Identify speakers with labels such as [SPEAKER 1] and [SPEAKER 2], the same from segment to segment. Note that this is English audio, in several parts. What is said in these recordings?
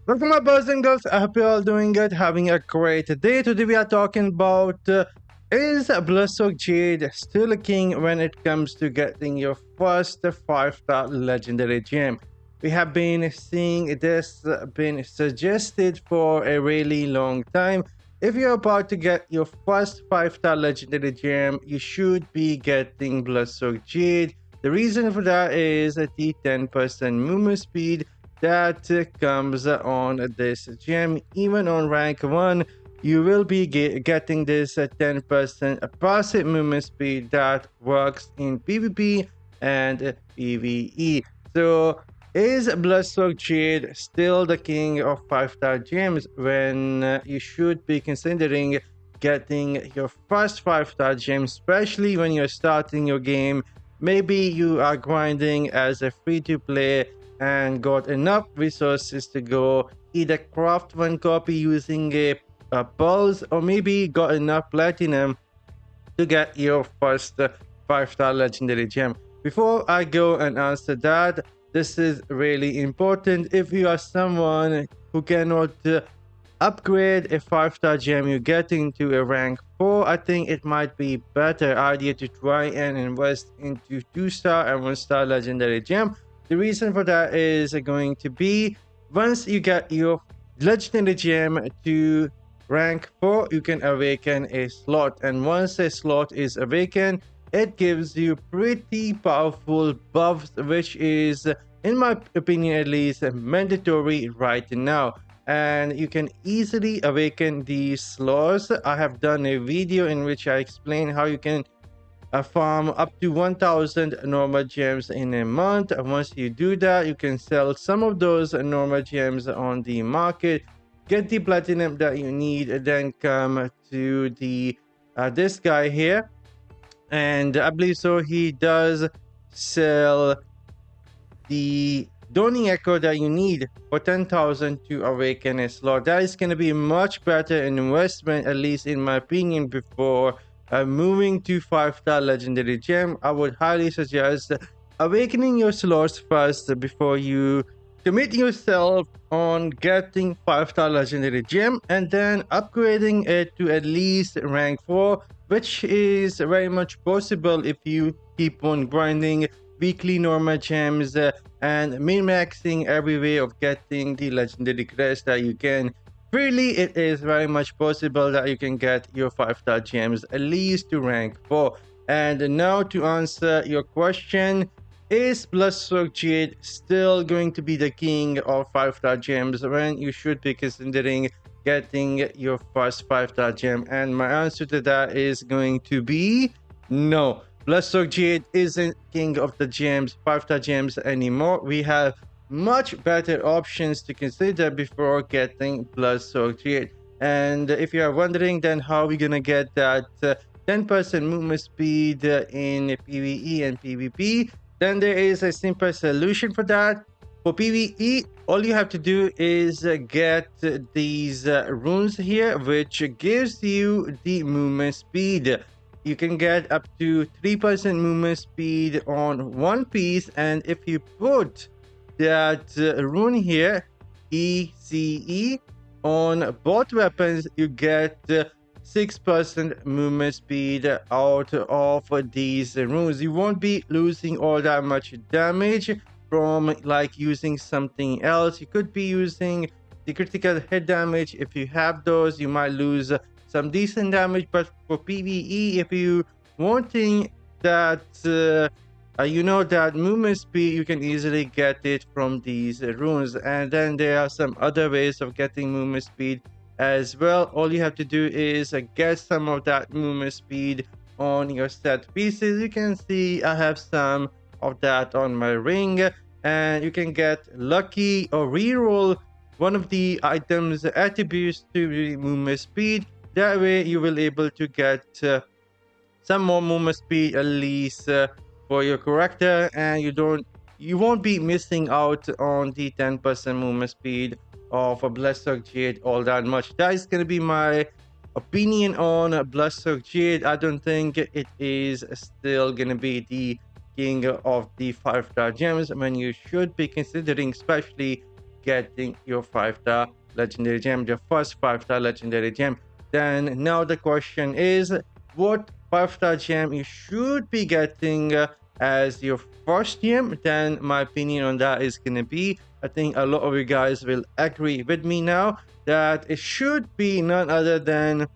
[SPEAKER 1] Welcome my boys and girls, I hope you're all doing good, having a great day. Today we are talking about is Bloodstock Jade still a king when it comes to getting your first 5-star legendary gem? We have been seeing this been suggested for a really long time. If you're about to get your first 5-star legendary gem, you should be getting Bloodstock Jade. The reason for that is the 10% movement speed that comes on this gem. Even on rank 1, you will be getting this 10% passive movement speed that works in PvP and PvE. So is Bloodstock Jade still the king of 5-star gems when you should be considering getting your first 5-star gem, especially when you're starting your game? Maybe you are grinding as a free-to-play and got enough resources to go either craft one copy using a pulse, or maybe got enough platinum to get your first 5-star legendary gem. Before I go and answer that, this is really important. If you are someone who cannot upgrade a 5-star gem you get into a rank 4, I think it might be better idea to try and invest into 2-star and 1-star legendary gem. The reason for that is going to be once you get your legendary gem to rank 4, you can awaken a slot, and once a slot is awakened, it gives you pretty powerful buffs, which is, in my opinion at least, mandatory right now. And you can easily awaken these slots. I have done a video in which I explain how you can farm up to 1000 normal gems in a month. And once you do that, you can sell some of those normal gems on the market, get the platinum that you need, and then come to the this guy here, and I believe so he does sell the Dawning Echo that you need for 10,000 to awaken a slot. That is going to be a much better investment, at least in my opinion, before moving to 5-star legendary gem. I would highly suggest awakening your slots first before you commit yourself on getting 5-star legendary gem, and then upgrading it to at least rank 4, which is very much possible if you keep on grinding weekly normal gems and min-maxing every way of getting the legendary crest that you can. Really, it is very much possible that you can get your 5-star gems at least to rank 4. And now to answer your question, is Bloodstock Jade still going to be the king of 5-star gems when you should be considering getting your first 5-star gem? And my answer to that is going to be no. Bloodstock Jade isn't king of the gems, 5-star gems anymore. We have much better options to consider before getting Bloodstock Jade. And if you are wondering then how we're gonna get that 10% movement speed in PvE and PvP, then there is a simple solution for that. For PvE, all you have to do is get these runes here, which gives you the movement speed. You can get up to 3% movement speed on one piece, and if you put that rune here, ECE, on both weapons, you get 6% movement speed out of these runes. You won't be losing all that much damage from like using something else. You could be using the critical hit damage. If you have those, you might lose some decent damage. But for PvE, if you wanting that that movement speed, you can easily get it from these runes. And then there are some other ways of getting movement speed as well. All you have to do is get some of that movement speed on your set pieces. You can see I have some of that on my ring, and you can get lucky or reroll one of the items attributes to the movement speed. That way you will able to get some more movement speed at least for your character, and you won't be missing out on the 10% movement speed of a Bloodstock Jade all that much. That is gonna be my opinion on Bloodstock Jade. I don't think it is still gonna be the king of the 5-star gems when you should be considering, especially getting your 5-star legendary gem, the first 5-star legendary gem. Then now the question is, what 5-star gem you should be getting as your first gem? Then my opinion on that is gonna be, I think a lot of you guys will agree with me now, that it should be none other than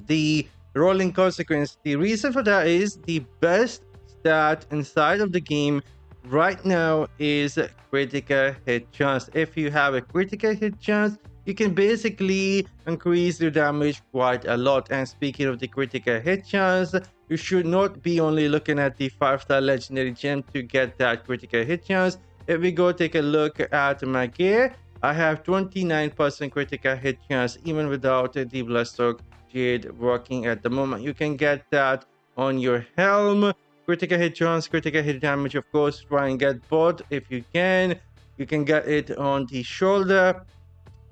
[SPEAKER 1] the rolling consequence. The reason for that is the best stat inside of the game right now is critical hit chance. If you have a critical hit chance, you can basically increase your damage quite a lot. And speaking of the critical hit chance, you should not be only looking at the 5-star legendary gem to get that critical hit chance. If we go take a look at my gear, I have 29% critical hit chance even without the Bloodstock Jade working at the moment. You can get that on your helm. Critical hit chance, critical hit damage, of course. Try and get both if you can. You can get it on the shoulder.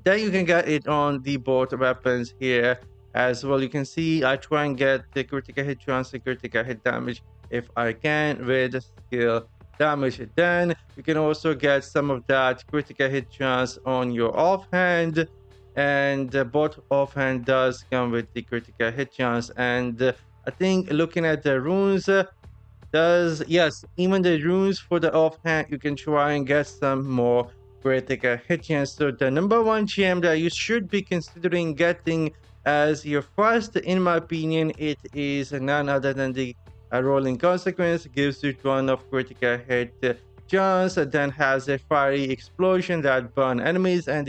[SPEAKER 1] Then you can get it on the both weapons here as well. You can see I try and get the critical hit chance and critical hit damage if I can with skill damage. Then you can also get some of that critical hit chance on your offhand, and both offhand does come with the critical hit chance. And I think looking at the runes, yes, even the runes for the offhand, you can try and get some more critical hit chance. So the number one gem that you should be considering getting as your first, in my opinion, it is none other than the rolling consequence. Gives you one of critical hit chance, then has a fiery explosion that burn enemies, and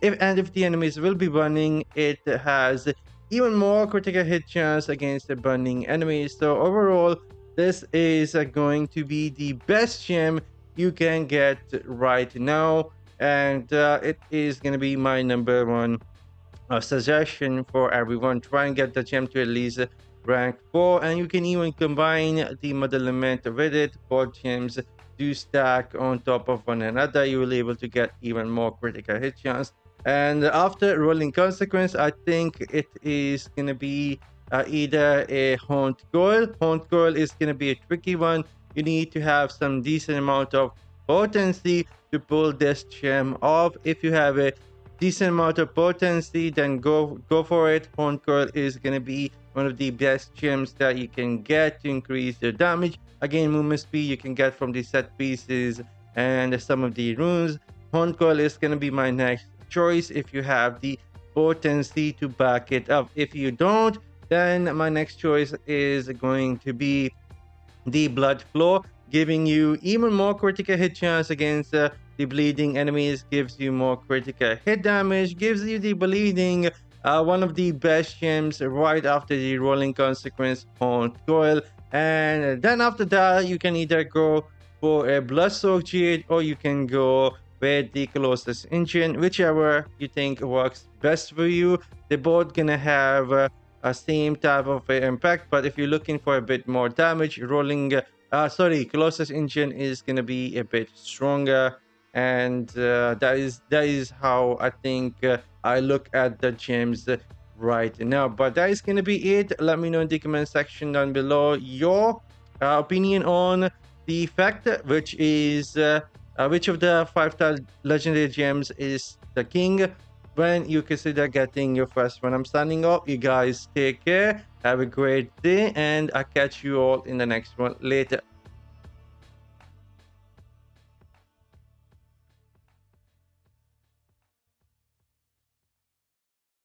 [SPEAKER 1] if the enemies will be burning, it has even more critical hit chance against the burning enemies. So overall, this is going to be the best gem you can get right now, and it is going to be my number one suggestion for everyone. Try and get the gem to at least rank 4, and you can even combine the mother element with it. Both gems do stack on top of one another. You will be able to get even more critical hit chance. And after rolling consequence, I think it is going to be either a haunt coil. Haunt coil is going to be a tricky one. You need to have some decent amount of potency to pull this gem off. If you have a decent amount of potency, then go for it. Haunt coil is going to be one of the best gems that you can get to increase your damage. Again, movement speed you can get from the set pieces and some of the runes. Haunt coil is going to be my next choice if you have the potency to back it up. If you don't, then my next choice is going to be the blood flow, giving you even more critical hit chance against the bleeding enemies, gives you more critical hit damage, gives you the bleeding, one of the best gems right after the rolling consequence haunt coil. And then after that, you can either go for a blood-soaked Jade, or you can go with the Colossus engine, whichever you think works best for you. They're both gonna have a same type of impact, but if you're looking for a bit more damage, Colossus engine is gonna be a bit stronger, and that is how I think I look at the gems right now. But that is gonna be it. Let me know in the comment section down below your opinion on the fact which is which of the 5-star legendary gems is the king when you consider getting your first one. I'm signing off. You guys take care, have a great day, and I'll catch you all in the next one later.